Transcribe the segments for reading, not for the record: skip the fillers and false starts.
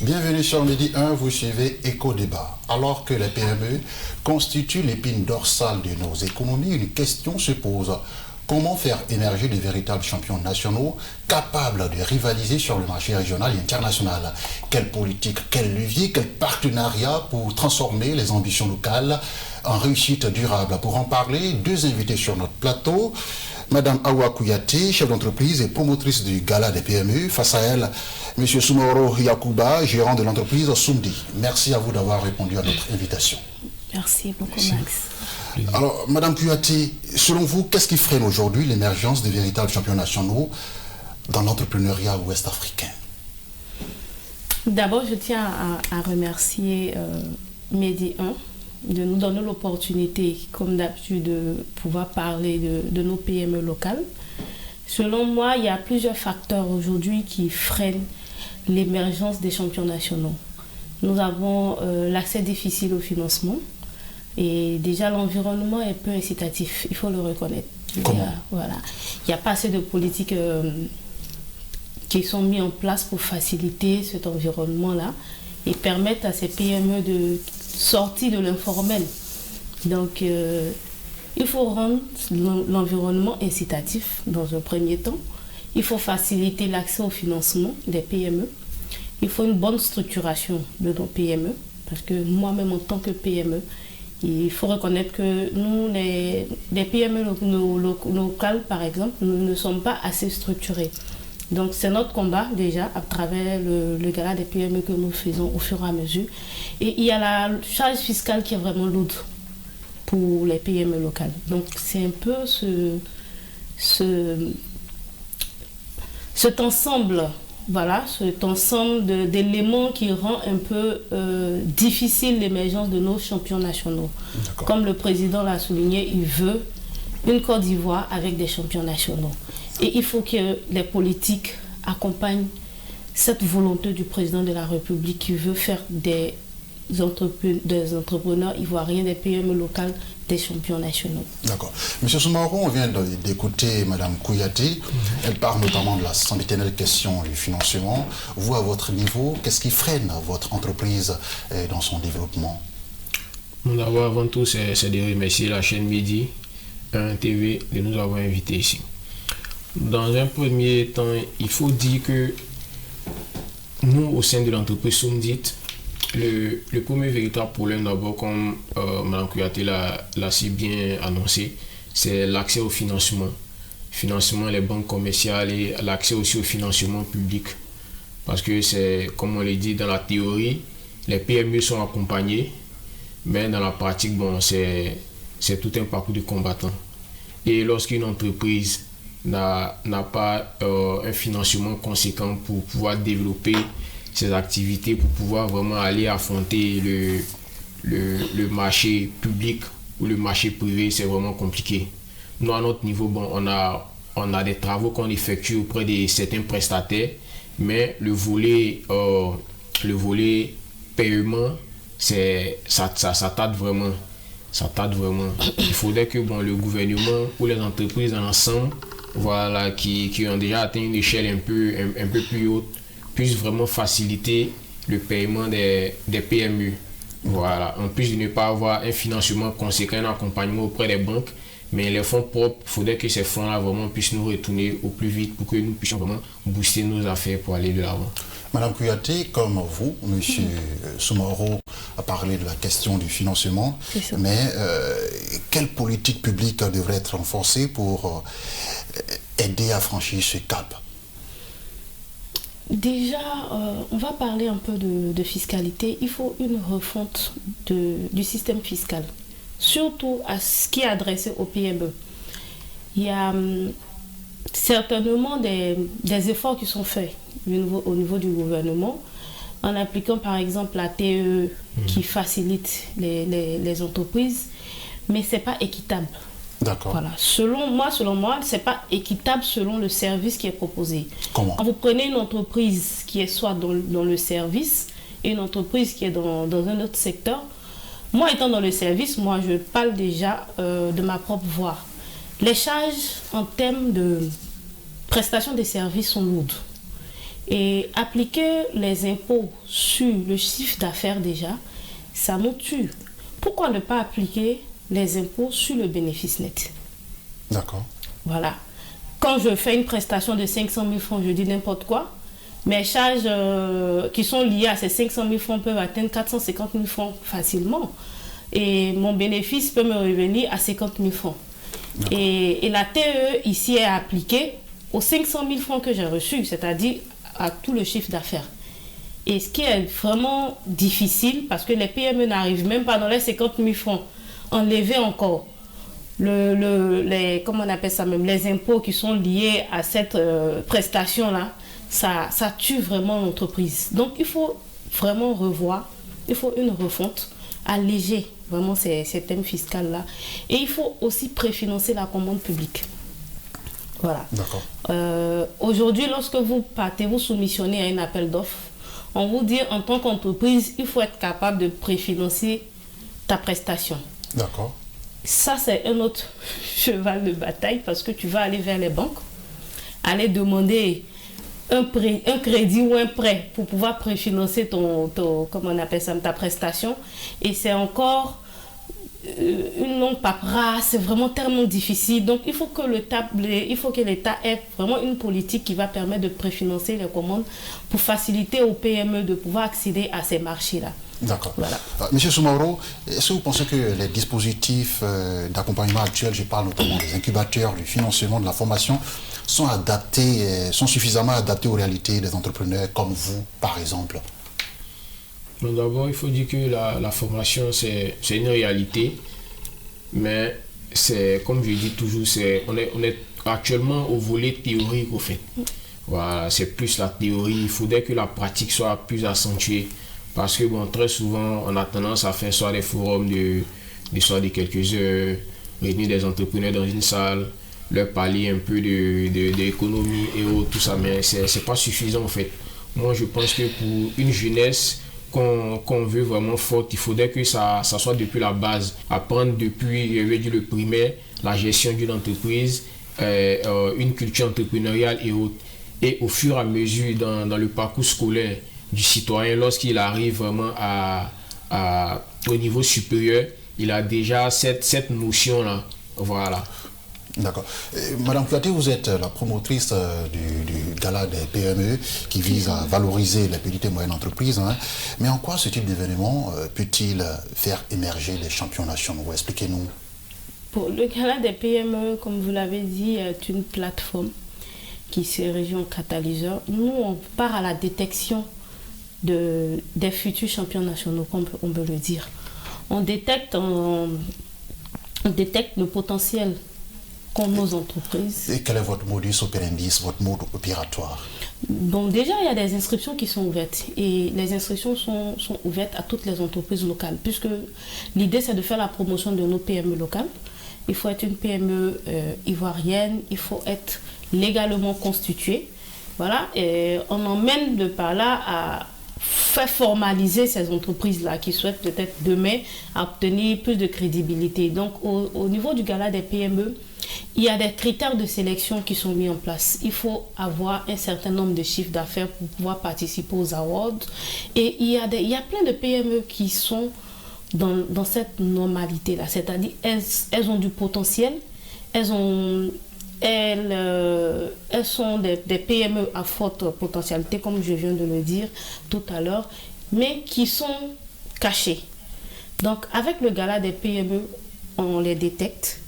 Bienvenue sur Midi 1, vous suivez Éco-Débat. Alors que les PME constituent l'épine dorsale de nos économies, une question se pose. Comment faire émerger de véritables champions nationaux capables de rivaliser sur le marché régional et international? Quelle politique, quel levier, quel partenariat pour transformer les ambitions locales en réussite durable? Pour en parler, deux invités sur notre plateau. Madame Awa Kouyaté, chef d'entreprise et promotrice du Gala des PME. Face à elle, Monsieur Soumoro Yakuba, gérant de l'entreprise Sumdi. Merci à vous d'avoir répondu à notre invitation. Merci beaucoup, Max. Alors, Madame Kouyaté, selon vous, qu'est-ce qui freine aujourd'hui l'émergence des véritables champions nationaux dans l'entrepreneuriat ouest-africain? D'abord, je tiens à remercier Midi 1 de nous donner l'opportunité, comme d'habitude, de pouvoir parler de nos PME locales. Selon moi, il y a plusieurs facteurs aujourd'hui qui freinent l'émergence des champions nationaux. Nous avons l'accès difficile au financement et déjà l'environnement est peu incitatif, il faut le reconnaître. Il n'y a pas assez de politiques qui sont mises en place pour faciliter cet environnement-là et permettre à ces PME de sortir de l'informel. Donc, il faut rendre l'environnement incitatif dans un premier temps. Il faut faciliter l'accès au financement des PME. Il faut une bonne structuration de nos PME. Parce que moi-même, en tant que PME, il faut reconnaître que nous, les PME locales, par exemple, nous ne sommes pas assez structurés. Donc, c'est notre combat déjà à travers le gala des PME que nous faisons au fur et à mesure. Et il y a la charge fiscale qui est vraiment lourde pour les PME locales. Donc, c'est un peu cet ensemble, cet ensemble d'éléments qui rend un peu difficile l'émergence de nos champions nationaux. Comme le président l'a souligné, il veut une Côte d'Ivoire avec des champions nationaux. Et il faut que les politiques accompagnent cette volonté du président de la République qui veut faire des entrepreneurs ivoiriens, des PME locales, des champions nationaux. D'accord. Monsieur Soumoro, on vient d'écouter Madame Kouyaté. Elle parle notamment de la sempiternelle question du financement. Vous, à votre niveau, qu'est-ce qui freine votre entreprise dans son développement? D'abord, avant tout, c'est de remercier la chaîne Midi 1 TV de nous avoir invités ici. Dans un premier temps, il faut dire que nous, au sein de l'entreprise Sumdi, le premier véritable problème, d'abord, comme Mme Kouyaté l'a si bien annoncé, c'est l'accès au financement. Financement, les banques commerciales et l'accès aussi au financement public. Parce que c'est, comme on l'a dit, dans la théorie, les PME sont accompagnés, mais dans la pratique, c'est tout un parcours de combattant. Et lorsqu'une entreprise n'a pas un financement conséquent pour pouvoir développer ses activités, pour pouvoir vraiment aller affronter le marché public ou le marché privé, c'est vraiment compliqué. Nous, à notre niveau, on a des travaux qu'on effectue auprès de certains prestataires, mais le volet paiement, ça tarde vraiment. Il faudrait que le gouvernement ou les entreprises ensemble, qui ont déjà atteint une échelle un peu plus haute, puissent vraiment faciliter le paiement des PME. En plus de ne pas avoir un financement conséquent, un accompagnement auprès des banques, mais les fonds propres, il faudrait que ces fonds-là vraiment puissent nous retourner au plus vite pour que nous puissions vraiment booster nos affaires pour aller de l'avant. Madame Kouyaté, comme vous, Monsieur Soumoro a parlé de la question du financement, mais quelle politique publique devrait être renforcée pour aider à franchir ce cap? Déjà, on va parler un peu de fiscalité. Il faut une refonte du système fiscal, surtout à ce qui est adressé aux PME. Il y a certainement des efforts qui sont faits au niveau du gouvernement en appliquant par exemple la TE qui facilite les entreprises, mais ce n'est pas équitable. D'accord. Voilà. Selon moi, ce n'est pas équitable selon le service qui est proposé. Comment? Quand vous prenez une entreprise qui est soit dans le service et une entreprise qui est dans un autre secteur, moi étant dans le service, je parle déjà de ma propre voix. Les charges en termes de prestation des services sont lourdes. Et appliquer les impôts sur le chiffre d'affaires déjà, ça nous tue. Pourquoi ne pas appliquer les impôts sur le bénéfice net? D'accord. Voilà. Quand je fais une prestation de 500 000 francs, je dis n'importe quoi, mes charges qui sont liées à ces 500 000 francs peuvent atteindre 450 000 francs facilement. Et mon bénéfice peut me revenir à 50 000 francs. Et la TE ici est appliquée aux 500 000 francs que j'ai reçus, c'est-à-dire à tout le chiffre d'affaires. Et ce qui est vraiment difficile, parce que les PME n'arrivent même pas dans les 50 000 francs, enlever encore comment on appelle ça même, les impôts qui sont liés à cette prestation-là, ça tue vraiment l'entreprise. Donc il faut vraiment revoir, il faut une refonte, alléger vraiment ces thèmes fiscaux-là. Et il faut aussi préfinancer la commande publique. Voilà. D'accord. Aujourd'hui, lorsque vous partez, vous soumissionnez à un appel d'offres, on vous dit en tant qu'entreprise, il faut être capable de préfinancer ta prestation. D'accord. Ça, c'est un autre cheval de bataille parce que tu vas aller vers les banques, aller demander un crédit ou un prêt pour pouvoir préfinancer comment on appelle ça, ta prestation. Et c'est encore une longue paperasse, c'est vraiment tellement difficile. Donc, il faut que l'État ait vraiment une politique qui va permettre de préfinancer les commandes pour faciliter aux PME de pouvoir accéder à ces marchés-là. D'accord. Voilà. Monsieur Soumaoro, est-ce que vous pensez que les dispositifs d'accompagnement actuels, je parle notamment des incubateurs, du financement, de la formation, sont suffisamment adaptés aux réalités des entrepreneurs comme vous, par exemple? Donc d'abord, il faut dire que la formation, c'est une réalité, mais c'est, comme je dis toujours, on est actuellement au volet théorique, au fait. Voilà, c'est plus la théorie. Il faudrait que la pratique soit plus accentuée. Parce que bon, très souvent, on a tendance à faire soit des forums de quelques heures, réunir des entrepreneurs dans une salle, leur parler un peu d'économie et autres, tout ça, mais c'est pas suffisant en fait. Moi, je pense que pour une jeunesse qu'on veut vraiment forte, il faudrait que ça soit depuis la base. Apprendre depuis, je veux dire, le primaire, la gestion d'une entreprise, une culture entrepreneuriale et autres. Et au fur et à mesure, dans le parcours scolaire du citoyen, lorsqu'il arrive vraiment au niveau supérieur, il a déjà cette notion-là. Voilà. D'accord. Madame Kouyaté, vous êtes la promotrice du gala des PME qui vise à valoriser les petites et moyennes entreprises. Hein. Mais en quoi ce type d'événement peut-il faire émerger les champions nationaux? Expliquez-nous. Pour le gala des PME, comme vous l'avez dit, est une plateforme qui s'érige en catalyseur. Nous, on part à la détection des futurs champions nationaux, comme on peut le dire. On détecte le potentiel qu'ont nos entreprises. Et quel est votre modus operandi, votre mode opératoire? Donc déjà, il y a des inscriptions qui sont ouvertes. Et les inscriptions sont ouvertes à toutes les entreprises locales. Puisque l'idée, c'est de faire la promotion de nos PME locales. Il faut être une PME ivoirienne. Il faut être légalement constitué. Voilà. Et on emmène de par là à faire formaliser ces entreprises-là qui souhaitent peut-être demain obtenir plus de crédibilité. Donc, au niveau du gala des PME, il y a des critères de sélection qui sont mis en place. Il faut avoir un certain nombre de chiffres d'affaires pour pouvoir participer aux awards. Et il y a plein de PME qui sont dans cette normalité-là. C'est-à-dire, elles ont du potentiel, elles sont des PME à forte potentialité, comme je viens de le dire tout à l'heure, mais qui sont cachées. Donc, avec le gala des PME, on les détecte,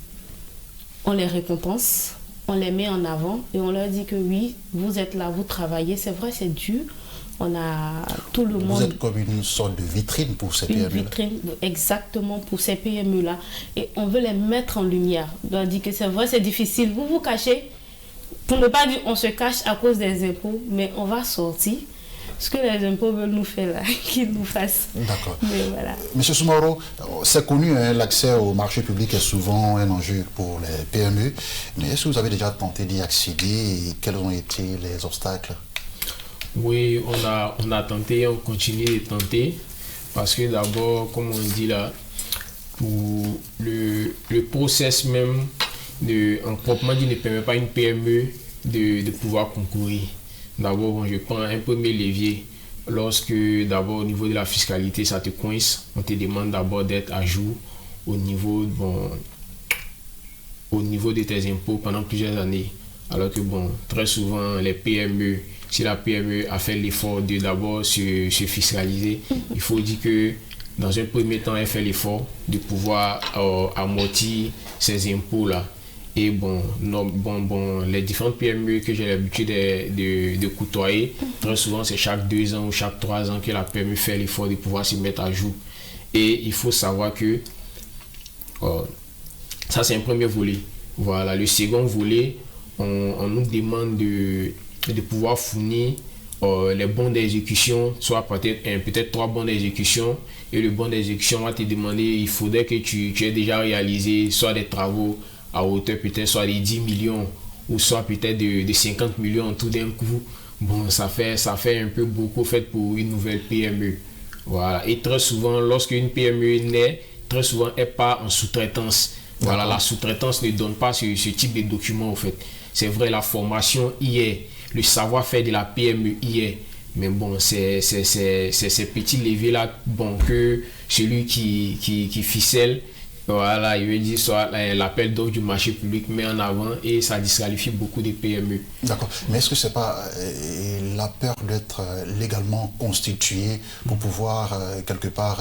on les récompense, on les met en avant et on leur dit que oui, vous êtes là, vous travaillez. C'est vrai, c'est dur. On a tout le monde. Vous êtes comme une sorte de vitrine pour ces PME-là. Une vitrine, exactement, pour ces PME-là. Et on veut les mettre en lumière. On leur dit que c'est vrai, c'est difficile. Vous vous cachez. Pour ne pas dire on se cache à cause des impôts, mais on va sortir. Ce que les impôts veulent nous faire là, qu'ils nous fassent. D'accord. Mais voilà. Monsieur Soumaoro, c'est connu, hein, l'accès au marché public est souvent un enjeu pour les PME. Mais est-ce que vous avez déjà tenté d'y accéder et quels ont été les obstacles? Oui, on a tenté et on continue de tenter. Parce que d'abord, comme on dit là, pour le process même, en proprement dit, ne permet pas à une PME de pouvoir concourir. d'abord, bon, je prends un premier levier. Lorsque, d'abord, au niveau de la fiscalité, ça te coince, on te demande d'abord d'être à jour au niveau, bon, au niveau de tes impôts pendant plusieurs années. Alors que, bon, très souvent, les PME, si la PME a fait l'effort de d'abord se fiscaliser, il faut dire que dans un premier temps, elle fait l'effort de pouvoir amortir ces impôts-là. Et bon, les différentes PME que j'ai l'habitude de côtoyer, très souvent c'est chaque 2 ans ou chaque 3 ans que la PME fait l'effort de pouvoir se mettre à jour. Et il faut savoir que ça c'est un premier volet. Voilà, le second volet, on nous demande de pouvoir fournir les bons d'exécution, soit peut-être 3 bons d'exécution. Et le bon d'exécution va te demander, il faudrait que tu aies déjà réalisé soit des travaux à hauteur peut-être soit de 10 millions ou soit peut-être de 50 millions tout d'un coup. Bon, ça fait un peu beaucoup fait pour une nouvelle PME. Voilà. Et très souvent, lorsque une PME naît, très souvent, elle part en sous-traitance. Voilà, la sous-traitance ne donne pas ce type de document, en fait. C'est vrai, la formation y est, le savoir-faire de la PME y est. Mais bon, c'est ces petits leviers-là, bon, que celui qui ficelle, voilà, il veut dire soit l'appel d'offres du marché public met en avant et ça disqualifie beaucoup de PME. D'accord. Mais est-ce que c'est pas la peur d'être légalement constitué pour pouvoir quelque part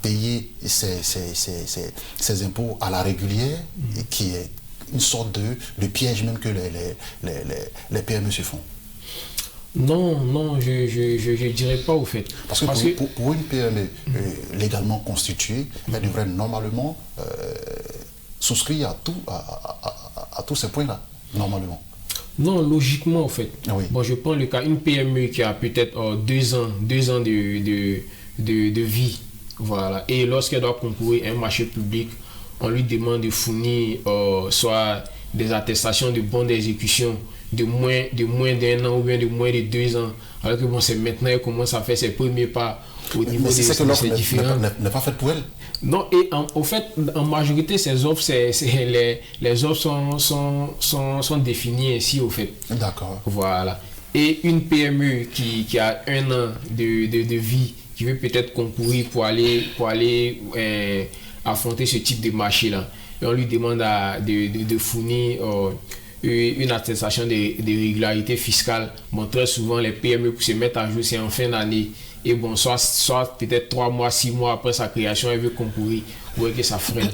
payer ces impôts à la régulière et qui est une sorte de piège même que les PME se font? Non, je dirais pas au fait. Parce que pour une PME légalement constituée, elle devrait normalement souscrire à tous ces points-là, normalement. Non, logiquement, en fait. Oui. Bon, je prends le cas, une PME qui a peut-être 2 ans de vie, voilà. Et lorsqu'elle doit concourir à un marché public, on lui demande de fournir soit des attestations de bonne exécution de moins d'1 an ou bien de moins de 2 ans. Alors que bon, c'est maintenant qu'elle commence à faire ses premiers pas au niveau de ces différents. N'est pas faite pour elle. Non, et au fait, en majorité, ces offres, les offres sont définies ainsi, au fait. D'accord. Voilà. Et une PME qui a 1 an de vie, qui veut peut-être concourir pour aller affronter ce type de marché-là, et on lui demande de fournir une attestation de régularité fiscale. Bon, très souvent, les PME pour se mettre à jour, c'est en fin d'année. Et bon, soit peut-être 3 mois, 6 mois après sa création, elle veut concourir pour que ça freine.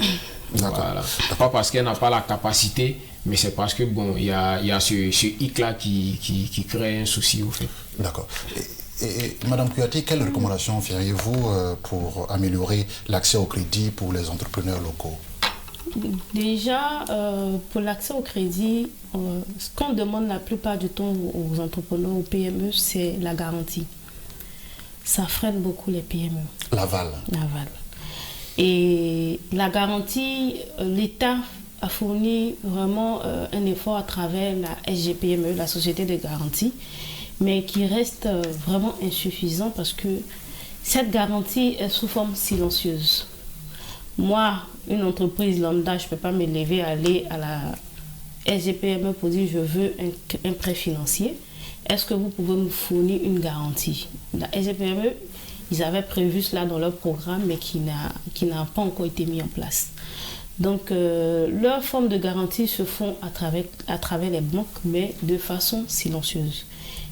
Voilà. Pas parce qu'elle n'a pas la capacité, mais c'est parce que bon, il y a ce hic-là qui crée un souci au fait. D'accord. Et Madame Kouyaté, quelles recommandations feriez-vous pour améliorer l'accès au crédit pour les entrepreneurs locaux? Déjà, pour l'accès au crédit, ce qu'on demande la plupart du temps aux entrepreneurs, aux PME, c'est la garantie. Ça freine beaucoup les PME. L'aval. Et la garantie, l'État a fourni vraiment un effort à travers la SGPME, la Société de garantie, mais qui reste vraiment insuffisant parce que cette garantie est sous forme silencieuse. Moi, une entreprise lambda, je ne peux pas me lever, aller à la SGPME pour dire je veux un prêt financier. Est-ce que vous pouvez me fournir une garantie? La SGPME, ils avaient prévu cela dans leur programme, mais qui n'a pas encore été mis en place. Donc, leurs formes de garantie se font à travers les banques, mais de façon silencieuse.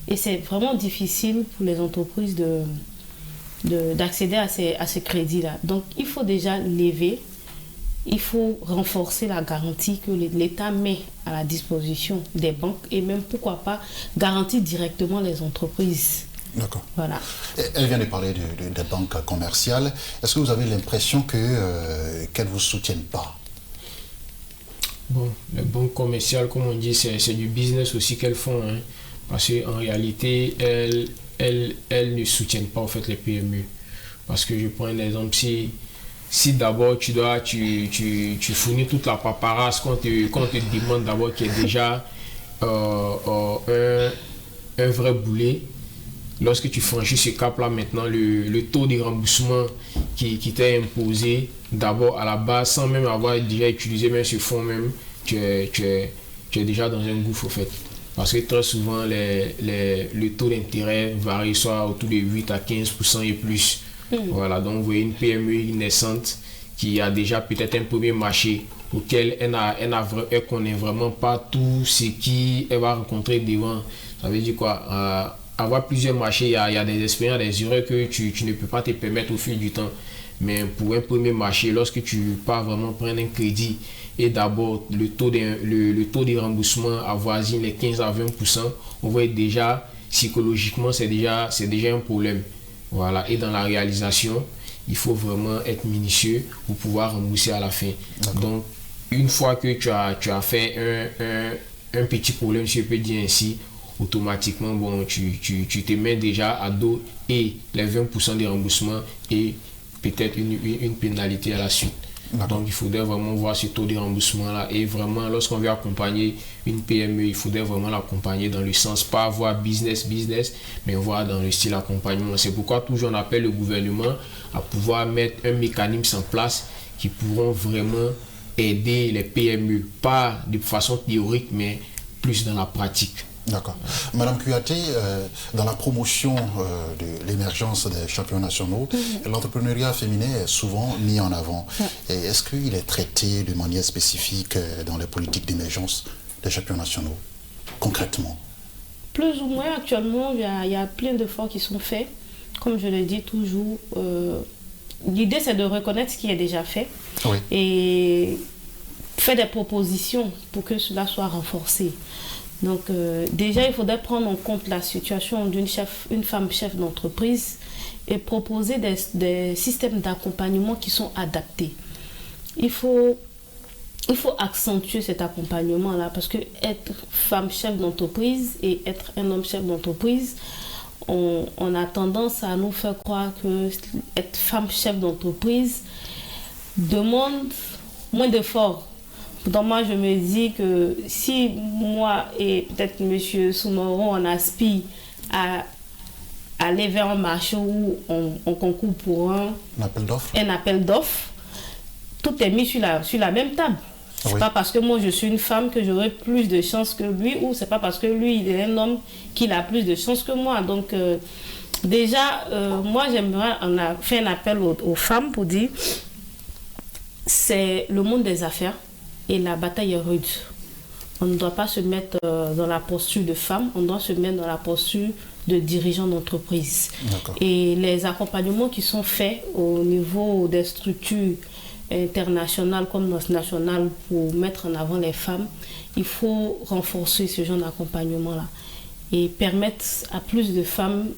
Et c'est vraiment difficile pour les entreprises d'accéder à ces crédits-là. Donc, il faut déjà lever, il faut renforcer la garantie que l'État met à la disposition des banques et même, pourquoi pas, garantir directement les entreprises. D'accord. Voilà. Elle vient de parler des banques commerciales. Est-ce que vous avez l'impression qu'elles ne vous soutiennent pas? Bon, les banques commerciales, comme on dit, c'est du business aussi qu'elles font. Hein, parce qu'en réalité, elles ne soutiennent pas en fait les PME. Parce que je prends un exemple, si d'abord tu fournis toute la paperasse qu'on te demande d'abord qui est déjà un vrai boulet, lorsque tu franchis ce cap-là maintenant, le taux de remboursement qui t'est imposé d'abord à la base, sans même avoir déjà utilisé même ce fonds même, tu es déjà dans un gouffre en fait. Parce que très souvent, le taux d'intérêt varie soit autour de 8 à 15% et plus. Voilà, donc vous voyez une PME naissante qui a déjà peut-être un premier marché auquel elle connaît vraiment pas tout ce qu'elle va rencontrer devant. Ça veut dire quoi? Avoir plusieurs marchés, il y a des expériences, des erreurs que tu ne peux pas te permettre au fil du temps. Mais pour un premier marché, lorsque tu pars vraiment prendre un crédit et d'abord le taux de remboursement avoisine les 15 à 20%, on voit déjà psychologiquement c'est déjà un problème. Voilà. Et dans la réalisation, il faut vraiment être minutieux pour pouvoir rembourser à la fin. Donc, une fois que tu as fait un petit problème, si je peux dire ainsi, automatiquement, bon, tu te mets déjà à dos et les 20% de remboursement et peut-être une pénalité à la suite. Donc, il faudrait vraiment voir ce taux de remboursement-là. Et vraiment, lorsqu'on veut accompagner une PME, il faudrait vraiment l'accompagner dans le sens, pas avoir business, mais voir dans le style accompagnement. C'est pourquoi toujours on appelle le gouvernement à pouvoir mettre un mécanisme en place qui pourront vraiment aider les PME, pas de façon théorique, mais plus dans la pratique. D'accord. Madame Kouyaté, dans la promotion de l'émergence des champions nationaux, l'entrepreneuriat féminin est souvent mis en avant. Et est-ce qu'il est traité de manière spécifique dans les politiques d'émergence des champions nationaux, concrètement? Plus ou moins, actuellement, il y a plein d'efforts qui sont faits. Comme je le dis toujours, l'idée c'est de reconnaître ce qui est déjà fait et faire des propositions pour que cela soit renforcé. Donc déjà, il faudrait prendre en compte la situation une femme chef d'entreprise et proposer des systèmes d'accompagnement qui sont adaptés. Il faut accentuer cet accompagnement-là parce que être femme chef d'entreprise et être un homme chef d'entreprise, on a tendance à nous faire croire que être femme chef d'entreprise demande moins d'efforts. Pourtant, moi, je me dis que si moi et peut-être M. Soumoro, on aspire à aller vers un marché où on concourt pour un appel d'offres, tout est mis sur la même table. C'est pas parce que moi je suis une femme que j'aurai plus de chance que lui, ou c'est pas parce que lui il est un homme qu'il a plus de chance que moi. Donc déjà, moi j'aimerais, on a fait un appel aux femmes pour dire c'est le monde des affaires et la bataille est rude. On ne doit pas se mettre dans la posture de femme, on doit se mettre dans la posture de dirigeant d'entreprise. Et les accompagnements qui sont faits au niveau des structures internationales comme nationales pour mettre en avant les femmes, il faut renforcer ce genre d'accompagnement-là et permettre à plus de femmes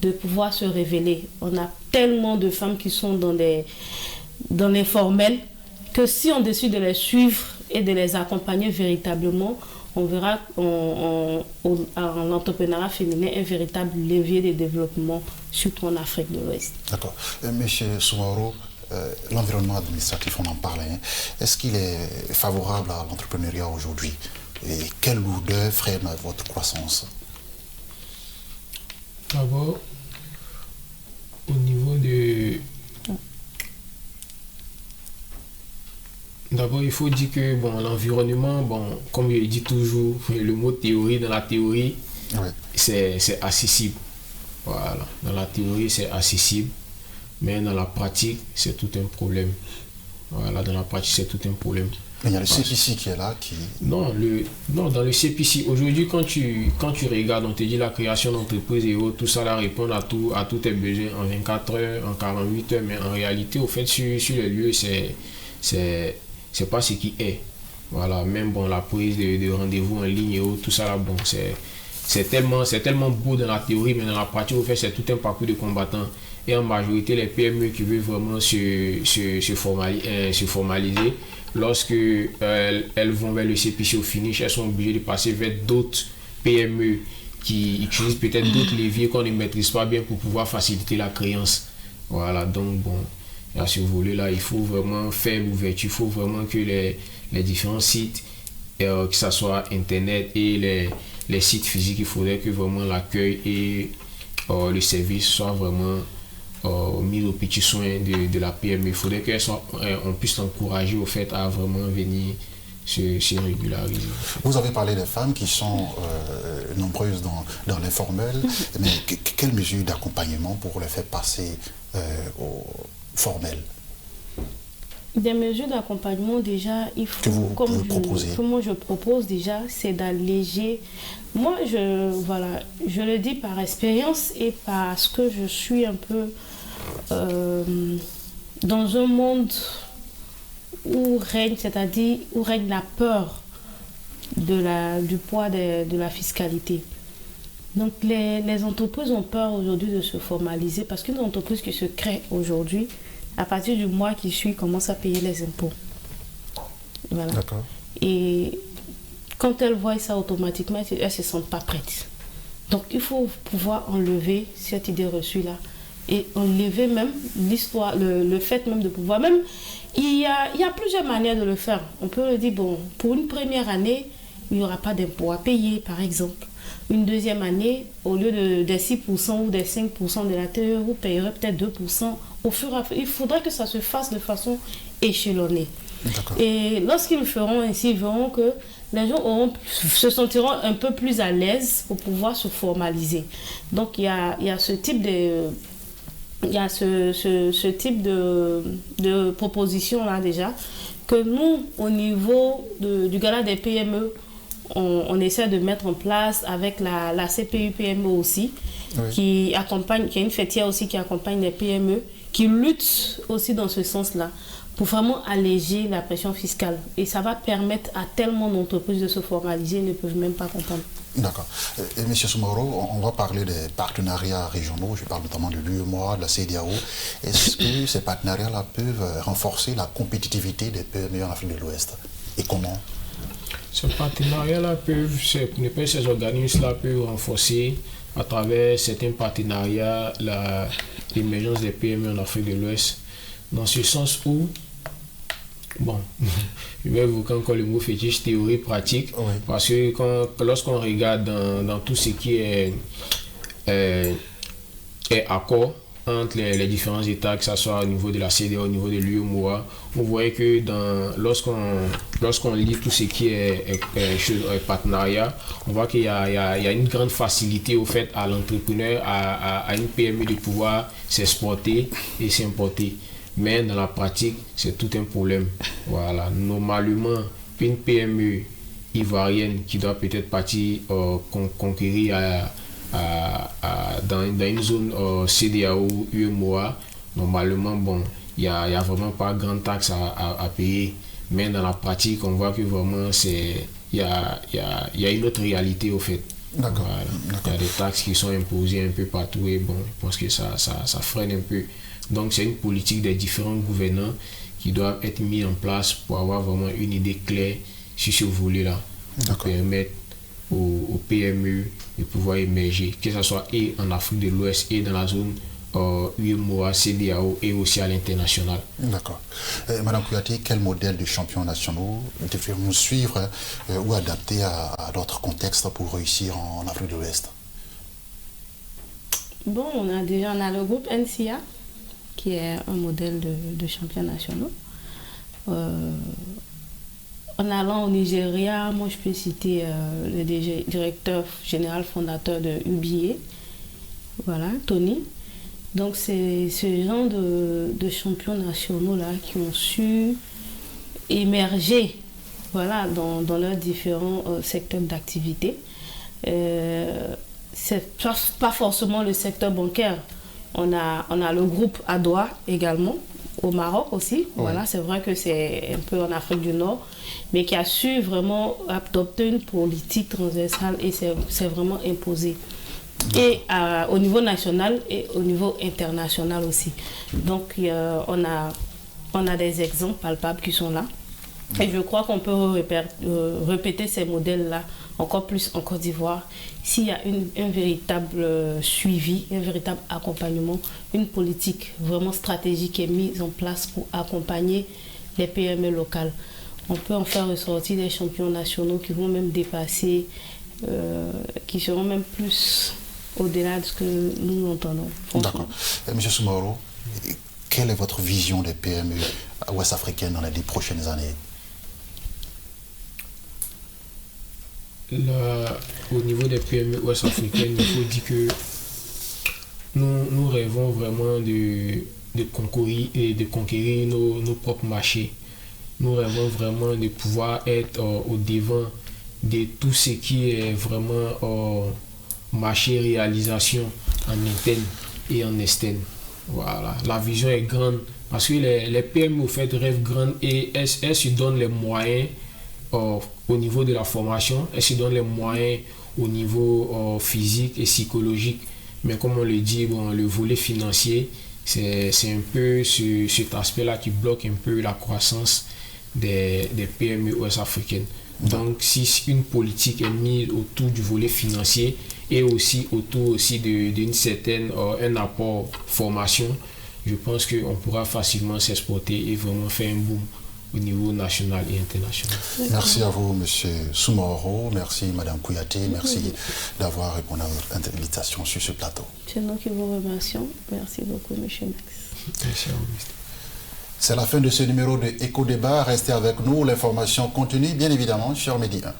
de pouvoir se révéler. On a tellement de femmes qui sont dans l'informel que si on décide de les suivre et de les accompagner véritablement, on verra en l'entrepreneuriat féminin un véritable levier de développement, surtout en Afrique de l'Ouest. D'accord. Monsieur Soumoro, l'environnement administratif, on en parle. Est-ce qu'il est favorable à l'entrepreneuriat aujourd'hui? Et quelle lourdeur freine votre croissance? D'abord, au niveau de... D'abord, il faut dire que l'environnement, comme je le dis toujours, le mot théorie, dans la théorie, c'est accessible. Voilà. Dans la théorie, c'est accessible. Mais dans la pratique, c'est tout un problème. Voilà, dans la pratique, c'est tout un problème. Mais il y a le CPC qui est là, qui... Non, dans le CPC, aujourd'hui, quand tu regardes, on te dit la création d'entreprise et autres, tout ça, là, répond à tous tes besoins en 24 heures, en 48 heures, mais en réalité, au fait, sur les lieux, c'est pas ce qui est. Voilà, même la prise de rendez-vous en ligne et autres, tout ça, là, c'est tellement beau dans la théorie, mais dans la pratique, au fait, c'est tout un parcours de combattant. Et en majorité, les PME qui veulent vraiment se formaliser, lorsque elles vont vers le CPC au finish, elles sont obligées de passer vers d'autres PME qui utilisent peut-être d'autres leviers qu'on ne maîtrise pas bien pour pouvoir faciliter la créance. Voilà, donc à ce volet-là, il faut vraiment faire l'ouverture, il faut vraiment que les différents sites, que ce soit Internet et les sites physiques, il faudrait que vraiment l'accueil et le service soient vraiment mis au petit soin de la PME. Il faudrait qu'on puisse l'encourager au fait à vraiment venir se régulariser. Vous avez parlé des femmes qui sont nombreuses dans l'informel, mais quelles mesures d'accompagnement pour les faire passer au formel? Des mesures d'accompagnement, déjà, il faut, comment je propose déjà, c'est d'alléger. Moi, je le dis par expérience et parce que je suis un peu dans un monde où règne la peur du poids de la fiscalité. Donc les entreprises ont peur aujourd'hui de se formaliser parce qu'une entreprise qui se crée aujourd'hui, à partir du mois qui suit, commence à payer les impôts. Voilà. D'accord. Et quand elles voient ça automatiquement, elles ne se sentent pas prêtes. Donc il faut pouvoir enlever cette idée reçue-là et enlever même l'histoire, le fait même de pouvoir. Même, il y a plusieurs manières de le faire. On peut le dire, bon, pour une première année, il n'y aura pas d'impôt à payer, par exemple. Une deuxième année, au lieu des 6% ou des 5% de la TE, vous payerez peut-être 2% au fur et à mesure. Il faudra que ça se fasse de façon échelonnée. D'accord. Et lorsqu'ils le feront ainsi, ils verront que les gens se sentiront un peu plus à l'aise pour pouvoir se formaliser. Donc il y a ce type de... Il y a ce type de proposition-là déjà, que nous, au niveau du gala des PME, on essaie de mettre en place avec la CPU-PME aussi, oui, qui est une fêtière aussi qui accompagne les PME, qui lutte aussi dans ce sens-là, pour vraiment alléger la pression fiscale. Et ça va permettre à tellement d'entreprises de se formaliser, ils ne peuvent même pas comprendre. D'accord. Et M. Soumaoro, on va parler des partenariats régionaux, je parle notamment de l'UEMOA, de la CEDEAO. Est-ce que ces partenariats-là peuvent renforcer la compétitivité des PME en Afrique de l'Ouest? Et comment? Ces partenariats-là ces organismes-là peuvent renforcer à travers certains partenariats l'émergence des PME en Afrique de l'Ouest, dans ce sens où, bon, je vais évoquer encore le mot fétiche, théorie pratique, oui, parce que lorsqu'on regarde dans tout ce qui est accord entre les différents États, que ce soit au niveau de la CEDEAO, au niveau de l'UEMOA, on voit que lorsqu'on lit tout ce qui est partenariat, on voit qu'il y a une grande facilité au fait à l'entrepreneur, à une PME de pouvoir s'exporter et s'importer. Mais dans la pratique, c'est tout un problème. Voilà. Normalement, une PME ivoirienne qui doit peut-être partir conquérir dans une zone CEDEAO, UEMOA, normalement, bon, il n'y a vraiment pas grande taxe à payer. Mais dans la pratique, on voit que vraiment, il y a une autre réalité au fait. D'accord. Voilà. D'accord. Il y a des taxes qui sont imposées un peu partout et bon, je pense que ça freine un peu. Donc c'est une politique des différents gouvernants qui doivent être mis en place pour avoir vraiment une idée claire sur ce volet-là, pour permettre aux PME de pouvoir émerger, que ce soit et en Afrique de l'Ouest et dans la zone UEMOA, CEDEAO et aussi à l'international. D'accord. Madame Kouyaté, quel modèle de champions nationaux devrions-nous suivre ou adapter à d'autres contextes pour réussir en Afrique de l'Ouest? Bon, on a le groupe NCA, qui est un modèle de champions nationaux. En allant au Nigeria, moi je peux citer le directeur général fondateur de UBA, voilà, Tony. Donc c'est ce genre de champions nationaux là qui ont su émerger, voilà, dans leurs différents secteurs d'activité. C'est pas forcément le secteur bancaire. On a le groupe Adoua également, au Maroc aussi. Oui. Voilà, c'est vrai que c'est un peu en Afrique du Nord, mais qui a su vraiment adopter une politique transversale et c'est vraiment imposé. Et au niveau national et au niveau international aussi. Donc on a des exemples palpables qui sont là. Et je crois qu'on peut répéter ces modèles-là encore plus en Côte d'Ivoire s'il y a un véritable suivi, un véritable accompagnement, une politique vraiment stratégique qui est mise en place pour accompagner les PME locales. On peut en faire ressortir des champions nationaux qui vont même dépasser, qui seront même plus au-delà de ce que nous entendons. D'accord. Monsieur Soumaoro, quelle est votre vision des PME ouest-africaines dans les 10 prochaines années? au niveau des PME ouest-africaines, il faut dire que nous rêvons vraiment de conquérir nos propres marchés. Nous rêvons vraiment de pouvoir être au devant de tout ce qui est vraiment marché réalisation en interne et en externe. Voilà, la vision est grande parce que les PME au fait rêvent grand et elles se donnent les moyens au niveau de la formation, elles se donnent les moyens au niveau physique et psychologique. Mais comme on le dit, bon, le volet financier, c'est un peu cet aspect-là qui bloque un peu la croissance des PME ouest-africaines. Donc, si une politique est mise autour du volet financier et aussi autour aussi d'une certaine un apport formation, je pense qu'on pourra facilement s'exporter et vraiment faire un boom au niveau national et international. Merci à vous, M. Soumoro. Merci, Mme Kouyaté. Merci d'avoir répondu à notre invitation sur ce plateau. C'est nous qui vous remercions. Merci beaucoup, M. Max. Merci à vous, Mr. C'est la fin de ce numéro de Éco Débat. Restez avec nous. L'information continue, bien évidemment, sur Medi 1.